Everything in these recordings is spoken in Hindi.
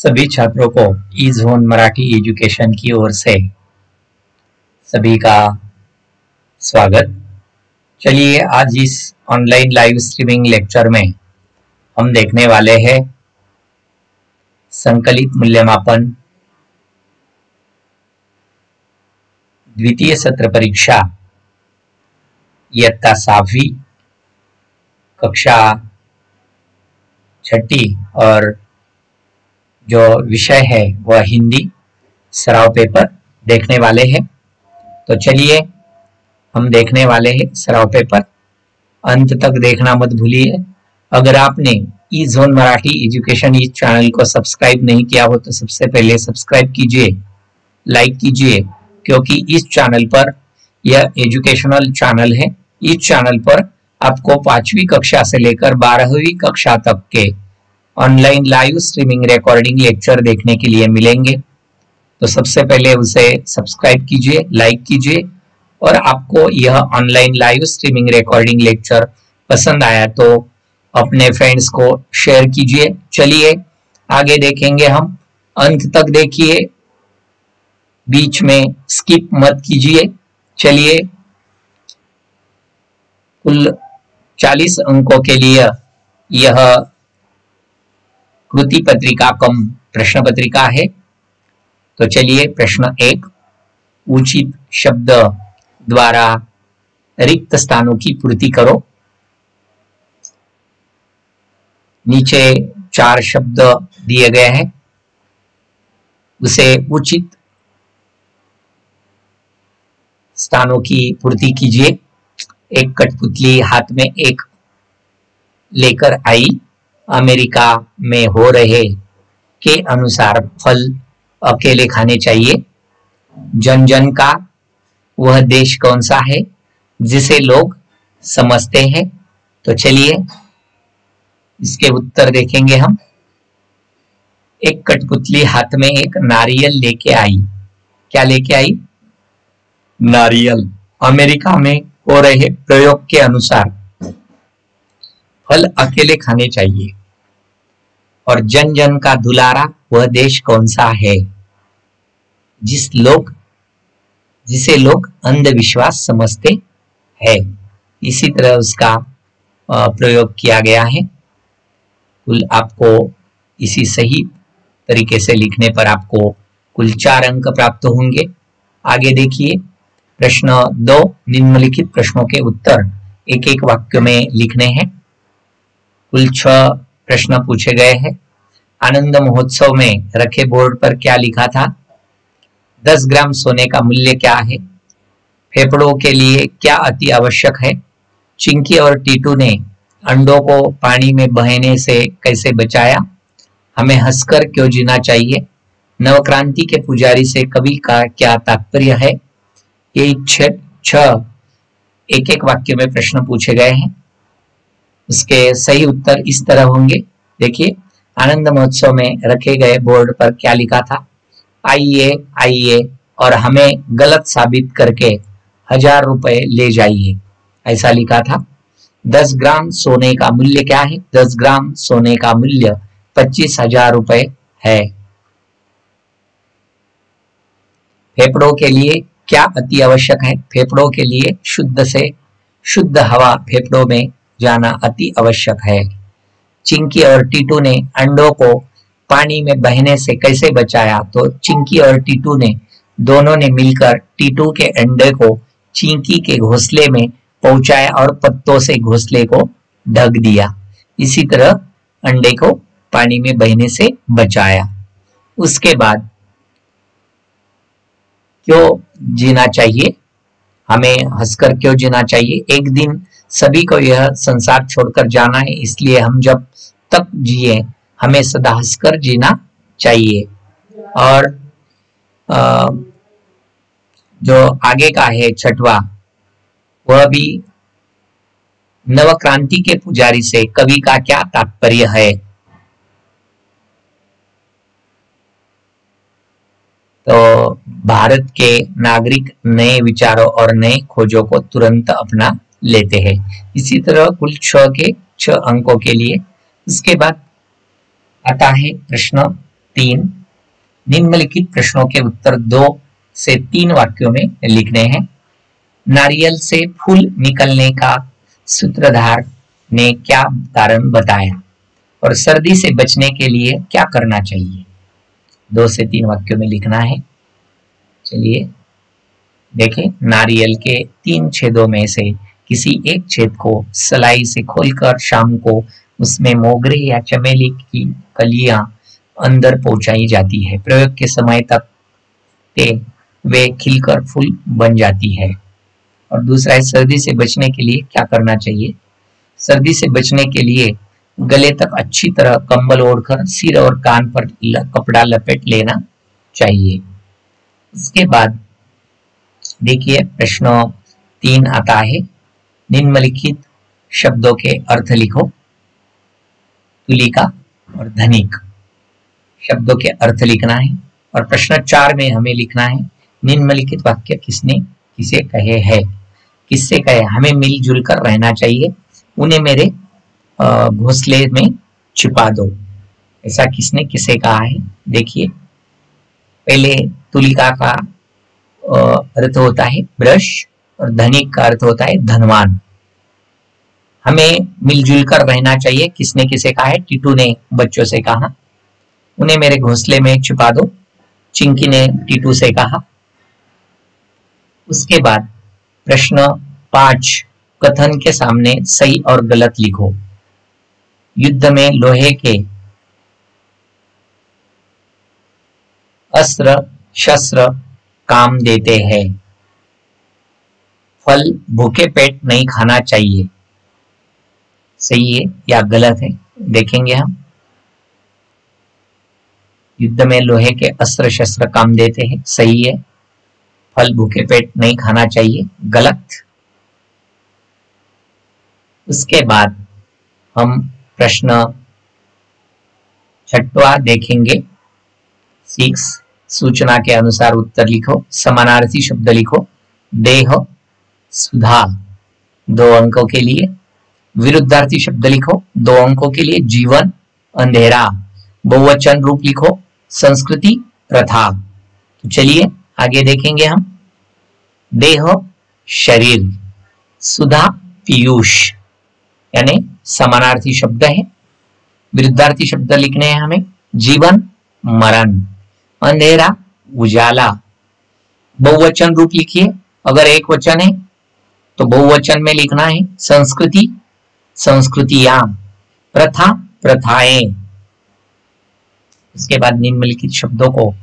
सभी छात्रों को ई जोन मराठी एजुकेशन की ओर से सभी का स्वागत। चलिए आज इस ऑनलाइन लाइव स्ट्रीमिंग लेक्चर में हम देखने वाले हैं संकलित मूल्यमापन द्वितीय सत्र परीक्षा इयत्ता 7वीं कक्षा 6ठी और जो विषय है वह हिंदी सराव पेपर देखने वाले हैं। तो चलिए हम देखने वाले हैं सराव पेपर, अंत तक देखना मत भूलिए। अगर आपने ई जोन मराठी एजुकेशन इस चैनल को सब्सक्राइब नहीं किया हो तो सबसे पहले सब्सक्राइब कीजिए, लाइक कीजिए, क्योंकि इस चैनल पर यह एजुकेशनल चैनल है। इस चैनल पर आपको 5वीं कक्षा से लेकर 12वीं कक्षा तक के online live streaming recording lecture देखने के लिए मिलेंगे। तो सबसे पहले उसे सब्सक्राइब कीजिए, लाइक कीजिए और आपको यह online live streaming recording lecture पसंद आया तो अपने फ्रेंड्स को शेयर कीजिए। चलिए आगे देखेंगे, हम अंत तक देखिए, बीच में स्किप मत कीजिए। चलिए कुल 40 अंकों के लिए यह कृति पत्रिका कम प्रश्न पत्रिका है। तो चलिए प्रश्न 1, उचित शब्द द्वारा रिक्त स्थानों की पूर्ति करो। नीचे 4 शब्द दिए गए हैं, उसे उचित स्थानों की पूर्ति कीजिए। एक कठपुतली हाथ में एक लेकर आई, अमेरिका में हो रहे के अनुसार फल अकेले खाने चाहिए। जन जन का वह देश कौन सा है जिसे लोग समझते हैं। तो चलिए इसके उत्तर देखेंगे हम। एक कठपुतली हाथ में एक नारियल लेके आई। क्या लेके आई? नारियल। अमेरिका में हो रहे प्रयोग के अनुसार फल अकेले खाने चाहिए। और जन जन का दुलारा वह देश कौन सा है जिसे लोग अंधविश्वास समझते हैं। इसी तरह उसका प्रयोग किया गया है। कुल आपको इसी सही तरीके से लिखने पर आपको कुल 4 अंक प्राप्त होंगे। आगे देखिए प्रश्न 2, निम्नलिखित प्रश्नों के उत्तर एक एक वाक्य में लिखने हैं। कुल 6 प्रश्न पूछे गए हैं। आनंद महोत्सव में रखे बोर्ड पर क्या लिखा था? 10 ग्राम सोने का मूल्य क्या है? फेफड़ों के लिए क्या अति आवश्यक है? चिंकी और टीटू ने अंडों को पानी में बहने से कैसे बचाया? हमें हंसकर क्यों जीना चाहिए? नवक्रांति के पुजारी से कवि का क्या तात्पर्य है? ये 6 एक एक वाक्य में प्रश्न पूछे गए हैं। उसके सही उत्तर इस तरह होंगे। देखिए, आनंद महोत्सव में रखे गए बोर्ड पर क्या लिखा था? आइए आइए और हमें गलत साबित करके 1000 रुपए ले जाइए, ऐसा लिखा था। 10 ग्राम सोने का मूल्य क्या है? 10 ग्राम सोने का मूल्य 25,000 रुपए है। फेफड़ों के लिए क्या अति आवश्यक है? फेफड़ों के लिए शुद्ध से शुद्ध हवा फेफड़ों में जाना अति आवश्यक है। चिंकी और टीटू ने अंडों को पानी में बहने से कैसे बचाया? तो चिंकी और टीटू ने दोनों ने मिलकर टीटू के अंडे को चिंकी के घोंसले में पहुंचाया और पत्तों से घोंसले को ढक दिया। इसी तरह अंडे को पानी में बहने से बचाया। उसके बाद क्यों जीना चाहिए? हमें हंसकर क्यों जीना चाहिए? एक दिन सभी को यह संसार छोड़कर जाना है, इसलिए हम जब तक जिए हमें सदा हंसकर जीना चाहिए। और जो आगे का है 6वां, वह भी नवक्रांति के पुजारी से कवि का क्या तात्पर्य है? तो भारत के नागरिक नए विचारों और नए खोजों को तुरंत अपना लेते हैं। इसी तरह कुल 6 अंकों के लिए। उसके बाद आता है प्रश्न 3 निम्नलिखित प्रश्नों के उत्तर 2 से 3 वाक्यों में लिखने हैं। नारियल से फूल निकलने का सूत्रधार ने क्या कारण बताया और सर्दी से बचने के लिए क्या करना चाहिए? 2 से 3 वाक्यों में लिखना है। चलिए देखें, नारियल के 3 छेदों में से किसी एक छेद को सलाई से खोलकर शाम को उसमें मोगरे या चमेली की कलियां अंदर पहुंचाई जाती है। प्रयोग के समय तक वे खिलकर फूल बन जाती है। और दूसरा है, सर्दी से बचने के लिए क्या करना चाहिए? सर्दी से बचने के लिए गले तक अच्छी तरह कंबल ओढ़कर सिर और कान पर कपड़ा लपेट लेना चाहिए। इसके बाद देखिए प्रश्न 3 आता है, निम्नलिखित शब्दों के अर्थ लिखो। तुलिका और धनिक शब्दों के अर्थ लिखना है। और प्रश्न 4 में हमें लिखना है, निम्नलिखित वाक्य किसने किसे कहे है? किससे कहे? हमें मिलजुल कर रहना चाहिए, उन्हें मेरे घोंसले में छिपा दो, ऐसा किसने किसे कहा है? देखिए, पहले तुलिका का अर्थ होता है ब्रश और धनिक का अर्थ होता है धनवान। हमें मिलजुल कर रहना चाहिए, किसने किसे कहा है? टीटू ने बच्चों से कहा। उन्हें मेरे घोंसले में छिपा दो, चिंकी ने टीटू से कहा। उसके बाद प्रश्न 5 कथन के सामने सही और गलत लिखो। युद्ध में लोहे के अस्त्र शस्त्र काम देते हैं। फल भूखे पेट नहीं खाना चाहिए। सही है या गलत है देखेंगे हम। युद्ध में लोहे के अस्त्र शस्त्र काम देते हैं, सही है। फल भूखे पेट नहीं खाना चाहिए, गलत। उसके बाद हम प्रश्न 6वां देखेंगे। 6 सूचना के अनुसार उत्तर लिखो। समानार्थी शब्द लिखो। देह सुधा 2 अंकों के लिए। विरुद्धार्थी शब्द लिखो 2 अंकों के लिए। जीवन अंधेरा। बहुवचन रूप लिखो संस्कृति प्रथा। तो चलिए आगे देखेंगे हम। देह शरीर, सुधा पीयूष, यानी समानार्थी शब्द है। विरुद्धार्थी शब्द लिखने हैं हमें। जीवन मरण, अंधेरा उजाला। बहुवचन रूप लिखिए, अगर एक वचन है तो बहुवचन में लिखना है संस्कृति संस्कृतियां, प्रथा प्रथाएं। इसके बाद निम्नलिखित शब्दों को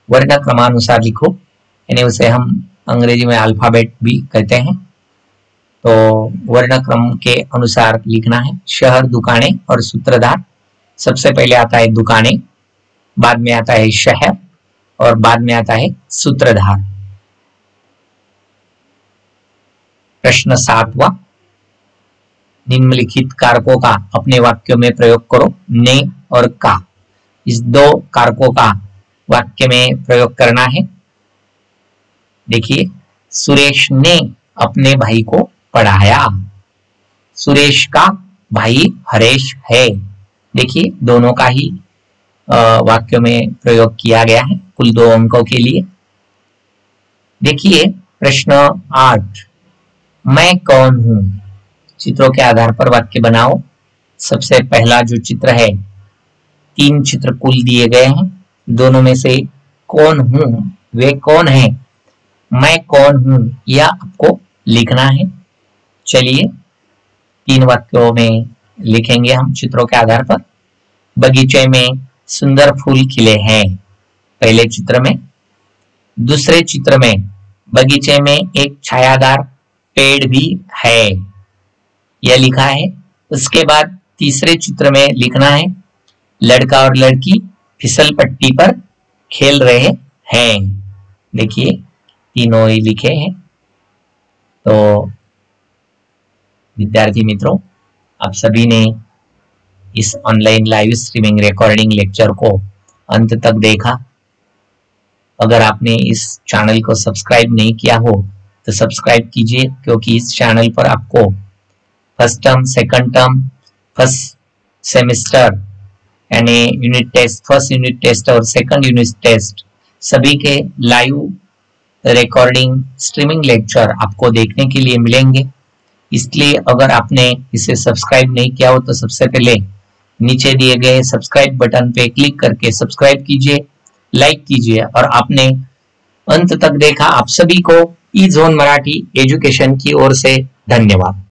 वर्ण क्रमानुसार लिखो, यानी उसे हम अंग्रेजी में अल्फाबेट भी कहते हैं। तो वर्ण क्रम के अनुसार लिखना है। शहर, दुकानें और सूत्रधार। सबसे पहले आता है दुकानें, बाद में आता है शहर और बाद में आता है सूत्रधार। प्रश्न 7वां, निम्नलिखित कारकों का अपने वाक्यों में प्रयोग करो। ने और का, इस 2 कारकों का वाक्य में प्रयोग करना है। देखिए, सुरेश ने अपने भाई को पढ़ाया। सुरेश का भाई हरेश है। देखिए, दोनों का ही वाक्य में प्रयोग किया गया है, कुल 2 अंकों के लिए। देखिए प्रश्न 8, मैं कौन हूं? चित्रों के आधार पर वाक्य बनाओ। सबसे पहला जो चित्र है, 3 चित्र कुल दिए गए हैं, दोनों में से कौन हूं, वे कौन है? मैं कौन हूं, यह आपको लिखना है। चलिए 3 वाक्यों में लिखेंगे हम चित्रों के आधार पर। बगीचे में सुंदर फूल खिले हैं, पहले चित्र में। दूसरे चित्र में बगीचे में एक छायादार पेड़ भी है, यह लिखा है। उसके बाद तीसरे चित्र में लिखना है लड़का और लड़की फिसल पट्टी पर खेल रहे हैं। देखिए तीनों ही लिखे हैं। तो विद्यार्थी मित्रों, आप सभी ने इस online live streaming recording lecture को अंत तक देखा। अगर आपने इस चैनल को सब्सक्राइब नहीं किया हो तो सब्सक्राइब कीजिए, क्योंकि इस चैनल पर आपको first term, second term, first semester यानी unit test, first unit test और सेकंड यूनिट टेस्ट सभी के लाइव रिकॉर्डिंग स्ट्रीमिंग लेक्चर आपको देखने के लिए मिलेंगे। इसलिए अगर आपने इसे सब्सक्राइब नहीं किया हो तो सबसे पहले नीचे दिए गए सब्सक्राइब बटन पे क्लिक करके सब्सक्राइब कीजिए, लाइक कीजिए। और आपने अंत तक देखा, आप सभी को ई जोन मराठी एजुकेशन की ओर से धन्यवाद।